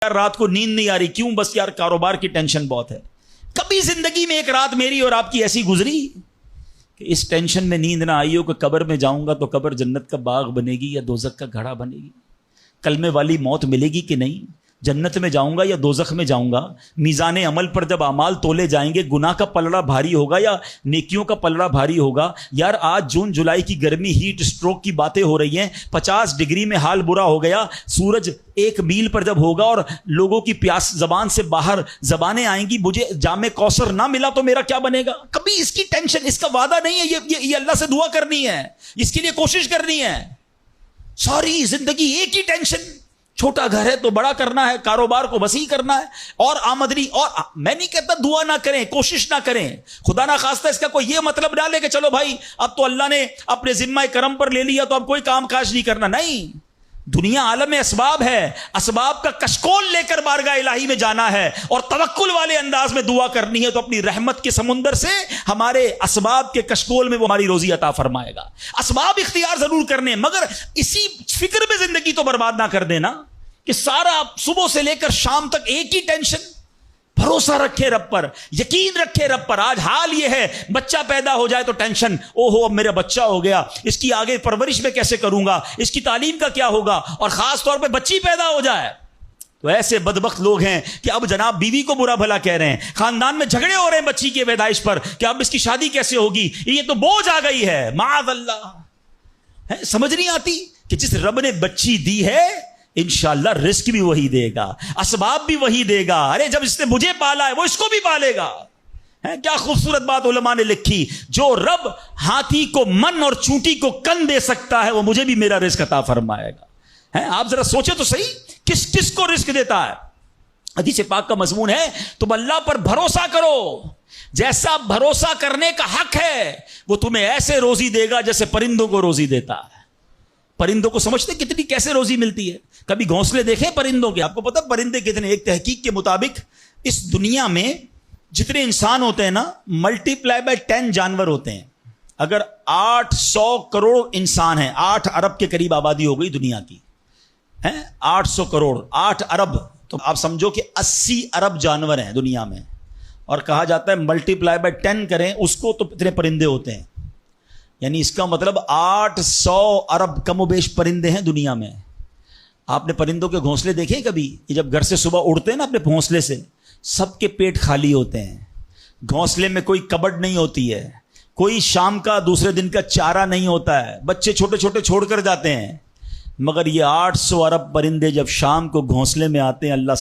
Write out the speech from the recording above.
یار رات کو نیند نہیں آ رہی کیوں؟ بس یار کاروبار کی ٹینشن بہت ہے. کبھی زندگی میں ایک رات میری اور آپ کی ایسی گزری کہ اس ٹینشن میں نیند نہ آئی ہو کہ قبر میں جاؤں گا تو قبر جنت کا باغ بنے گی یا دوزخ کا گھڑا بنے گی؟ کلمے والی موت ملے گی کہ نہیں؟ جنت میں جاؤں گا یا دوزخ میں جاؤں گا؟ میزان عمل پر جب اعمال تولے جائیں گے گناہ کا پلڑا بھاری ہوگا یا نیکیوں کا پلڑا بھاری ہوگا؟ یار آج جون جولائی کی گرمی ہیٹ اسٹروک کی باتیں ہو رہی ہیں، 50 ڈگری میں حال برا ہو گیا. سورج 1 میل پر جب ہوگا اور لوگوں کی پیاس زبان سے باہر زبانیں آئیں گی، مجھے جام کوثر نہ ملا تو میرا کیا بنے گا؟ کبھی اس کی ٹینشن، اس کا وعدہ نہیں ہے. یہ اللہ سے دعا کرنی ہے، اس کے لیے کوشش کرنی ہے. ساری زندگی ایک ہی ٹینشن، چھوٹا گھر ہے تو بڑا کرنا ہے، کاروبار کو وسیع کرنا ہے اور آمدنی. اور میں نہیں کہتا دعا نہ کریں، کوشش نہ کریں، خدا نہ خواستہ اس کا کوئی یہ مطلب نہ لے کہ چلو بھائی اب تو اللہ نے اپنے ذمہ کرم پر لے لیا تو اب کوئی کام کاج نہیں کرنا. نہیں، دنیا عالم اسباب ہے، اسباب کا کشکول لے کر بارگاہ الہی میں جانا ہے اور توکل والے انداز میں دعا کرنی ہے تو اپنی رحمت کے سمندر سے ہمارے اسباب کے کشکول میں وہ ہماری روزی عطا فرمائے گا. اسباب اختیار ضرور کرنے، مگر اسی فکر میں زندگی تو برباد نہ کر دینا کہ سارا صبح سے لے کر شام تک ایک ہی ٹینشن. بھروسہ رکھے رب پر، یقین رکھے رب پر. آج حال یہ ہے بچہ پیدا ہو جائے تو ٹینشن، او ہو اب میرا بچہ ہو گیا، اس کی آگے پرورش میں کیسے کروں گا، اس کی تعلیم کا کیا ہوگا. اور خاص طور پہ بچی پیدا ہو جائے تو ایسے بدبخت لوگ ہیں کہ اب جناب بیوی کو برا بھلا کہہ رہے ہیں، خاندان میں جھگڑے ہو رہے ہیں بچی کی پیدائش پر کہ اب اس کی شادی کیسے ہوگی، یہ تو بوجھ آ گئی ہے. معاذ اللہ. سمجھ نہیں آتی کہ جس رب نے بچی دی ہے انشاءاللہ رزق بھی وہی دے گا، اسباب بھی وہی دے گا. ارے جب اس نے مجھے پالا ہے وہ اس کو بھی پالے گا. کیا خوبصورت بات علماء نے لکھی، جو رب ہاتھی کو من اور چونٹی کو کن دے سکتا ہے وہ مجھے بھی میرا رزق عطا فرمائے گا. آپ ذرا سوچے تو صحیح، کس کس کو رزق دیتا ہے. حدیث پاک کا مضمون ہے تم اللہ پر بھروسہ کرو، جیسا بھروسہ کرنے کا حق ہے وہ تمہیں ایسے روزی دے گا جیسے پرندوں کو روزی دیتا ہے. پرندوں کو سمجھتے کتنی کیسے روزی ملتی ہے؟ کبھی گھونسلے دیکھیں پرندوں کے؟ آپ کو پتا پرندے کتنے؟ ایک تحقیق کے مطابق اس دنیا میں جتنے انسان ہوتے ہیں نا، ملٹیپلائی بائی 10 جانور ہوتے ہیں. اگر 800 کروڑ انسان ہیں، 8 ارب کے قریب آبادی ہو گئی دنیا کی، 800 کروڑ 8 ارب، تو آپ سمجھو کہ 80 ارب جانور ہیں دنیا میں. اور کہا جاتا ہے ملٹیپلائی بائی 10 کریں اس کو تو اتنے پرندے ہوتے ہیں. یعنی اس کا مطلب 800 ارب کم و بیش پرندے ہیں دنیا میں. آپ نے پرندوں کے گھونسلے دیکھے کبھی؟ یہ جب گھر سے صبح اڑتے ہیں نا اپنے گھونسلے سے، سب کے پیٹ خالی ہوتے ہیں، گھونسلے میں کوئی کبڈ نہیں ہوتی ہے، کوئی شام کا دوسرے دن کا چارہ نہیں ہوتا ہے، بچے چھوٹے چھوٹے چھوڑ کر جاتے ہیں. مگر یہ 800 ارب پرندے جب شام کو گھونسلے میں آتے ہیں اللہ